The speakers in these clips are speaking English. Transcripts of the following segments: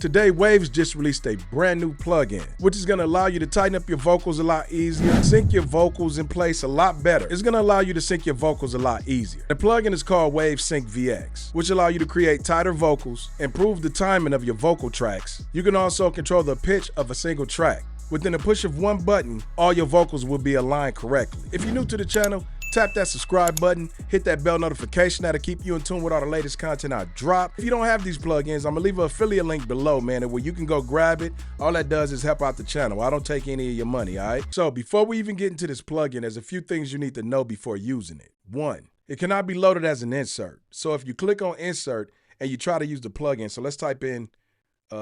Today, Waves just released a brand new plugin, which is gonna allow you to tighten up your vocals a lot easier, sync your vocals in place a lot better. It's gonna allow you to sync your vocals a lot easier. The plugin is called Wave Sync VX, which allow you to create tighter vocals, improve the timing of your vocal tracks. You can also control the pitch of a single track. Within the push of one button, all your vocals will be aligned correctly. If you're new to the channel, tap that subscribe button, hit that bell notification. That'll keep you in tune with all the latest content I drop. If you don't have these plugins, I'm gonna leave an affiliate link below, man, where you can go grab it. All that does is help out the channel. I don't take any of your money, all right? So before we even get into this plugin, there's a few things you need to know before using it. One, it cannot be loaded as an insert. So if you click on insert and you try to use the plugin, so let's type in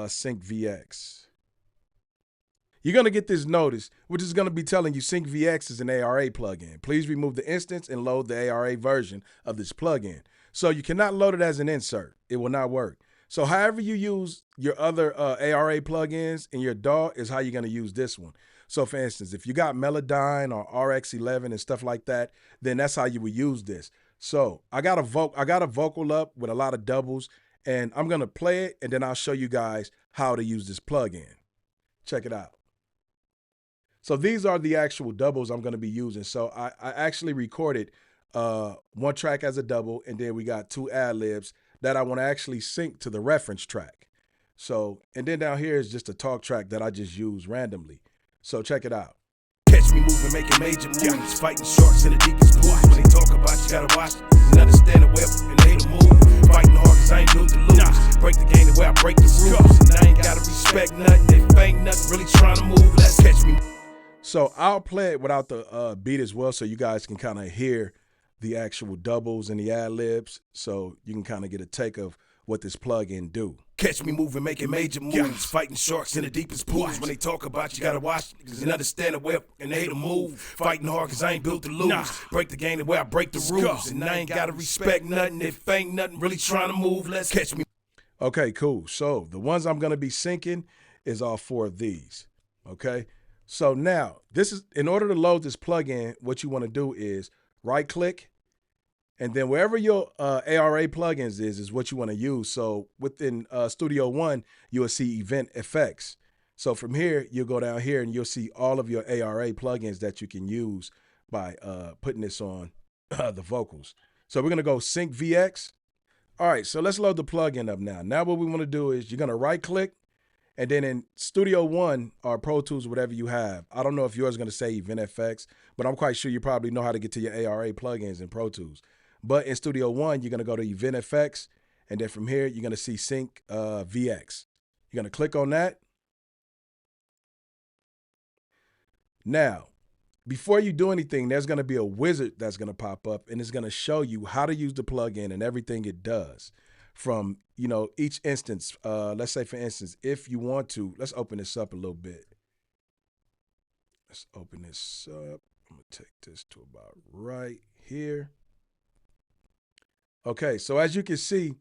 Sync VX. You're gonna get this notice, which is gonna be telling you Sync VX is an ARA plugin. Please remove the instance and load the ARA version of this plugin. So you cannot load it as an insert. It will not work. So however you use your other ARA plugins in your DAW is how you're gonna use this one. So for instance, if you got Melodyne or RX11 and stuff like that, then that's how you would use this. So I got a vocal up with a lot of doubles, and I'm gonna play it, and then I'll show you guys how to use this plugin. Check it out. So these are the actual doubles I'm going to be using. So I actually recorded one track as a double, and then we got two ad-libs that I want to actually sync to the reference track. So, and then down here is just a talk track that I just use randomly. So check it out. Catch me moving, making major moves, fighting sharks in the deepest pools. When they talk about you, gotta watch it and understand the way and they to move. Fighting hard cause I ain't built to lose. Break the game the way I break the rules. And I ain't gotta respect nothing. If ain't nothing really trying to move, let's catch me. So I'll play it without the beat as well, so you guys can kind of hear the actual doubles and the ad-libs, so you can kind of get a take of what this plugin do. Catch me moving, making major moves, fighting sharks in the deepest pools. When they talk about you, gotta watch it and understand the way and they to move. Fighting hard cause I ain't built to lose. Break the game the way I break the rules. And I ain't gotta respect nothing. If ain't nothing really trying to move, let's catch me. Okay, cool. So the ones I'm gonna be syncing is all four of these, okay? So now, this is, in order to load this plugin, what you want to do is right-click, and then wherever your ARA plugins is what you want to use. So within Studio One, you will see Event Effects. So from here, you'll go down here and you'll see all of your ARA plugins that you can use by putting this on the vocals. So we're going to go Sync VX. All right, so let's load the plugin up now. Now what we want to do is you're going to right-click, and then in Studio One or Pro Tools, whatever you have, I don't know if yours is going to say Event Effects, but I'm quite sure you probably know how to get to your ARA plugins in Pro Tools. But in Studio One, you're going to go to Event Effects, and then from here, you're going to see Sync VX. You're going to click on that. Now, before you do anything, there's going to be a wizard that's going to pop up, and it's going to show you how to use the plugin and everything it does. From, you know, each instance, let's say, for instance, if you want to, let's open this up a little bit. Let's open this up. I'm going to take this to about right here. Okay, so as you can see,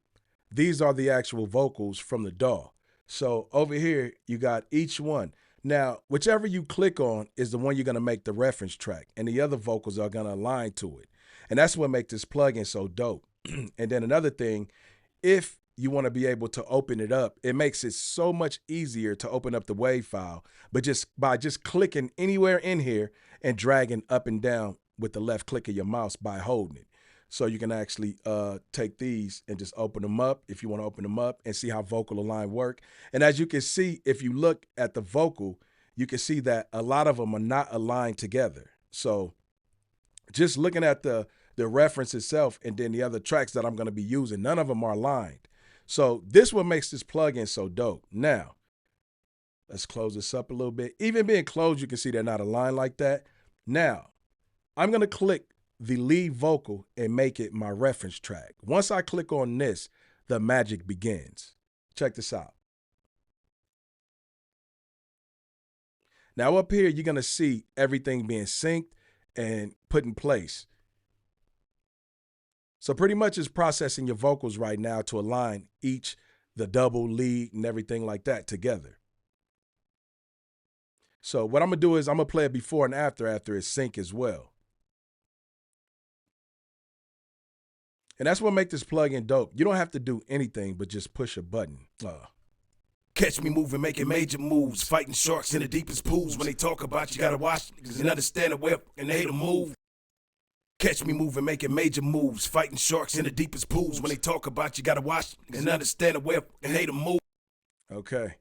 these are the actual vocals from the DAW. So over here, you got each one. Now, whichever you click on is the one you're going to make the reference track, and the other vocals are going to align to it. And that's what makes this plugin so dope. And then another thing, if you want to be able to open it up, it makes it so much easier to open up the WAV file, but by just clicking anywhere in here and dragging up and down with the left click of your mouse by holding it. So you can actually take these and just open them up if you want to open them up and see how vocal align work. And as you can see, if you look at the vocal, you can see that a lot of them are not aligned together. So just looking at the reference itself and then the other tracks that I'm going to be using, none of them are aligned. So this what makes this plugin so dope. Now, let's close this up a little bit. Even being closed, you can see they're not aligned like that. Now, I'm going to click the lead vocal and make it my reference track. Once I click on this, the magic begins. Check this out. Now up here, you're going to see everything being synced and put in place. So pretty much it's processing your vocals right now to align the double, lead, and everything like that together. So what I'm going to do is I'm going to play it before and after it's sync as well. And that's what makes this plugin dope. You don't have to do anything but just push a button. Catch me moving, making major moves, fighting sharks in the deepest pools. When they talk about you, gotta watch and understand the way and they to move. Catch me moving, making major moves, fighting sharks in the deepest pools. When they talk about you, gotta watch and understand the way and they to move. Okay.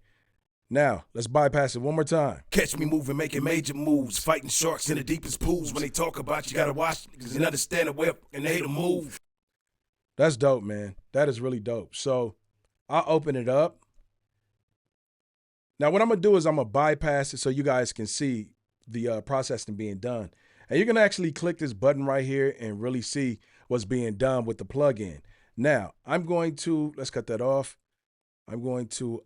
Now, let's bypass it one more time. Catch me moving, making major moves, fighting sharks in the deepest pools. When they talk about you, gotta watch and understand the way and they to move. That's dope, man. That is really dope. So I'll open it up. Now, what I'm going to do is I'm going to bypass it so you guys can see the processing being done. And you're going to actually click this button right here and really see what's being done with the plugin. Now, I'm going to, let's cut that off. I'm going to,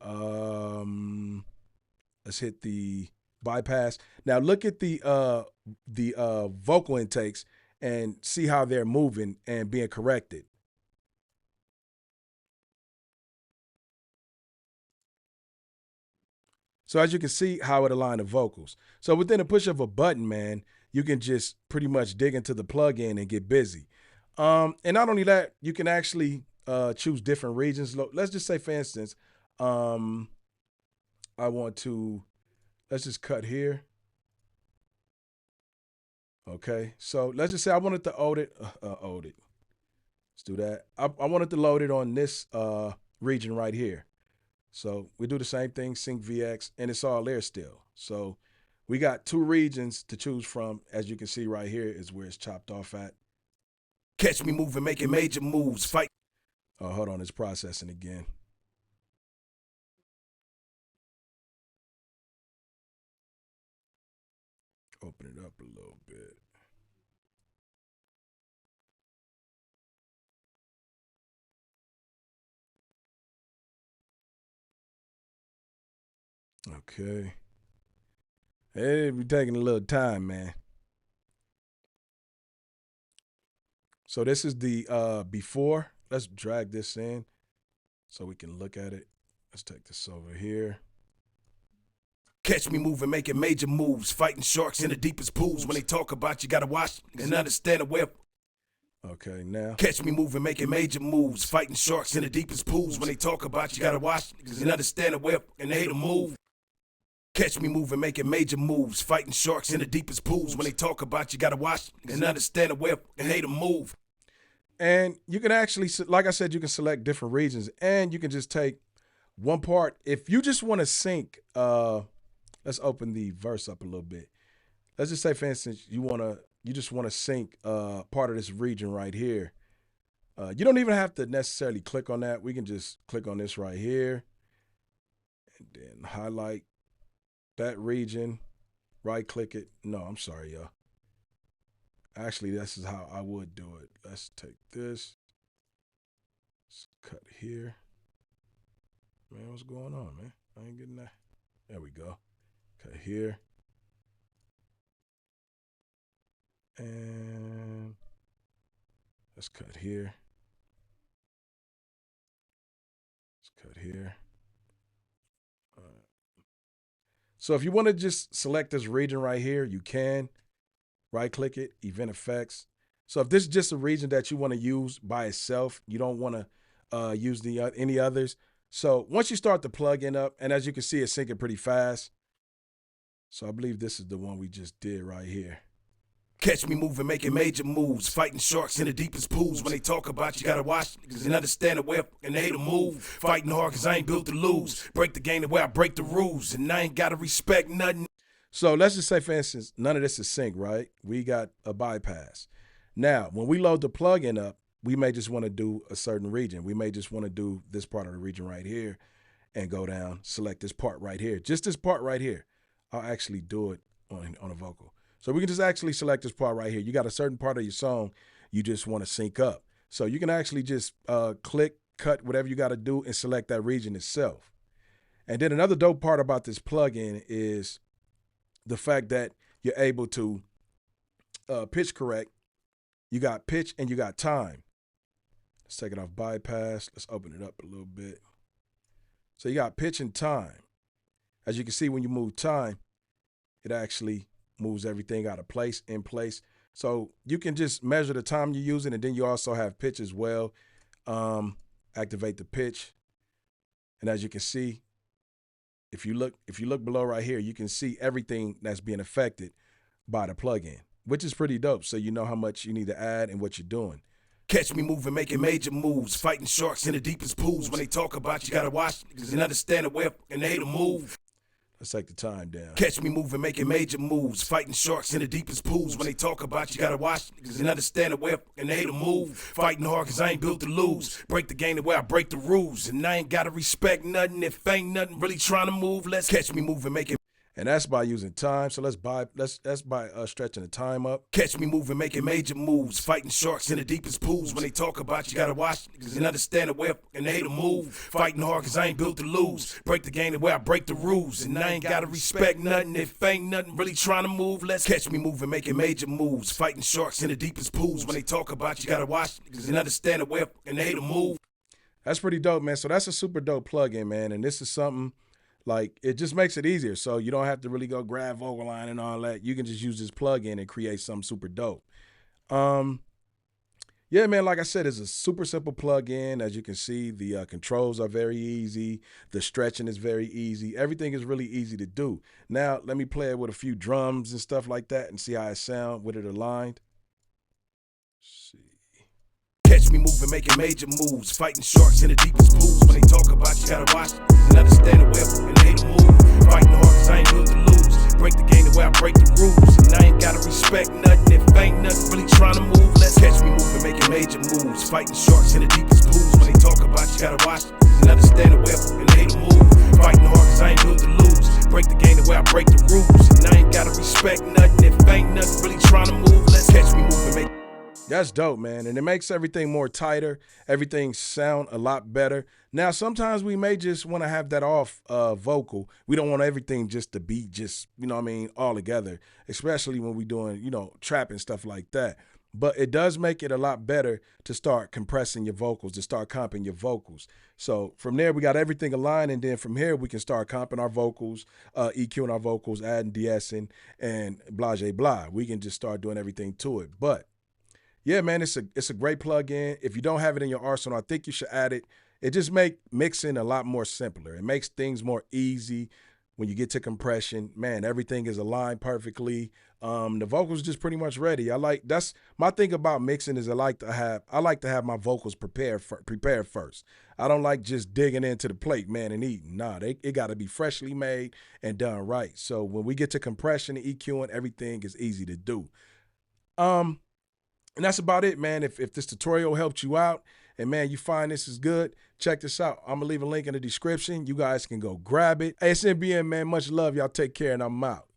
let's hit the bypass. Now, look at the vocal intakes and see how they're moving and being corrected. So as you can see how it aligned the vocals. So within a push of a button, man, you can just pretty much dig into the plugin and get busy. And not only that, you can actually choose different regions. Let's just say, for instance, I want to, let's just cut here. Okay, so let's just say I wanted to load it. Let's do that. I wanted to load it on this region right here. So we do the same thing, sync VX, and it's all there still. So we got two regions to choose from. As you can see right here is where it's chopped off at. Catch me moving, making major moves, fight. Oh, hold on, it's processing again. Open it up a little bit. Okay. It'll be taking a little time, man. So this is the before. Let's drag this in so we can look at it. Let's take this over here. Catch me moving, making major moves, fighting sharks in the deepest pools. When they talk about you, gotta watch and understand the way. Okay, now. Catch me moving, making major moves, fighting sharks in the deepest pools. When they talk about you, gotta watch and understand the way and they to move. Catch me moving, making major moves, fighting sharks in the deepest pools. When they talk about you, gotta watch and understand the way and they to move. And you can actually, like I said, you can select different regions, and you can just take one part. If you just want to sync, let's open the verse up a little bit. Let's just say, for instance, you just want to sync part of this region right here. You don't even have to necessarily click on that. We can just click on this right here and then highlight that region, right click it. No, I'm sorry, y'all. Actually, this is how I would do it. Let's take this. Let's cut here. Man, what's going on, man? I ain't getting that. There we go. Cut here. And let's cut here. Let's cut here. All right. So if you want to just select this region right here, you can. Right click it, event effects. So if this is just a region that you want to use by itself, you don't want to use any others. So once you start the plugin up, and as you can see, it's syncing pretty fast. So I believe this is the one we just did right here. Catch me moving, making major moves, fighting sharks in the deepest pools. When they talk about you, gotta watch and understand the way and they to move. Fighting hard cause I ain't built to lose. Break the game the way I break the rules, and I ain't gotta respect nothing. So let's just say, for instance, none of this is sync, right? We got a bypass. Now, when we load the plugin up, we may just want to do a certain region. We may just want to do this part of the region right here and go down, select this part right here. Just this part right here. I'll actually do it on a vocal. So we can just actually select this part right here. You got a certain part of your song you just want to sync up. So you can actually just click, cut, whatever you got to do and select that region itself. And then another dope part about this plugin is the fact that you're able to pitch correct. You got pitch and you got time. Let's take it off bypass. Let's open it up a little bit. So you got pitch and time. As you can see, when you move time, it actually moves everything out of place, in place. So you can just measure the time you're using, and then you also have pitch as well. Activate the pitch. And as you can see, if you look below right here, you can see everything that's being affected by the plugin, which is pretty dope. So you know how much you need to add and what you're doing. Catch me moving, making major moves, fighting sharks in the deepest pools. When they talk about you, gotta watch niggas and understand the way and they to move. Let's take the time down. Catch me moving, making major moves, fighting sharks in the deepest pools. When they talk about you, gotta watch niggas and understand the way and they to move. Fighting hard cause I ain't built to lose. Break the game the way I break the rules. And I ain't gotta respect nothing if ain't nothing really trying to move. Let's catch me moving, making. And that's by using time. So that's by stretching the time up. Catch me moving, making major moves, fighting sharks in the deepest pools. When they talk about you, gotta watch niggas and understand the way and they to move. Fighting hard cause I ain't built to lose. Break the game the way I break the rules. And I ain't gotta respect nothing if ain't nothing really trying to move. Let's catch me moving, making major moves, fighting sharks in the deepest pools. When they talk about you, gotta watch niggas and understand the way and they to move. That's pretty dope, man. So that's a super dope plugin, man. And this is something like, it just makes it easier. So you don't have to really go grab vocal line and all that. You can just use this plugin and create something super dope. Yeah, man, like I said, it's a super simple plugin. As you can see, the controls are very easy. The stretching is very easy. Everything is really easy to do. Now, let me play it with a few drums and stuff like that and see how it sounds with it aligned. Let's see. Catch me moving, making major moves, fighting sharks in the deepest pools. When they talk about you, gotta watch and understand the way and they to move. Fighting hard cause I ain't built to lose. Break the game the way I break the rules. And I ain't gotta respect nothing if ain't nothing really trying to move. Let's catch me moving, making major moves, fighting sharks in the deepest pools. When they talk about you, gotta watch and understand the way and they to move. Fighting hard cause I ain't built to lose. Break the game the way I break the rules. And I ain't gotta respect nothing if ain't nothing really trying to move. Let's catch me moving, make. That's dope, man. And it makes everything more tighter. Everything sound a lot better. Now, sometimes we may just want to have that off vocal. We don't want everything just to be just, you know what I mean, all together, especially when we're doing, you know, trap and stuff like that. But it does make it a lot better to start compressing your vocals, to start comping your vocals. So from there, we got everything aligned. And then from here, we can start comping our vocals, EQing our vocals, adding de-essing, and blah, blah, blah. We can just start doing everything to it. But yeah, man, it's a great plugin. If you don't have it in your arsenal, I think you should add it. It just makes mixing a lot more simpler. It makes things more easy when you get to compression. Man, everything is aligned perfectly. The vocals just pretty much ready. That's my thing about mixing is I like to have my vocals prepared first. I don't like just digging into the plate, man, and eating. Nah, it got to be freshly made and done right. So when we get to compression and EQing, everything is easy to do. And that's about it, man. If this tutorial helped you out and, man, you find this is good, check this out. I'm going to leave a link in the description. You guys can go grab it. Hey, it's NBN, man. Much love. Y'all take care, and I'm out.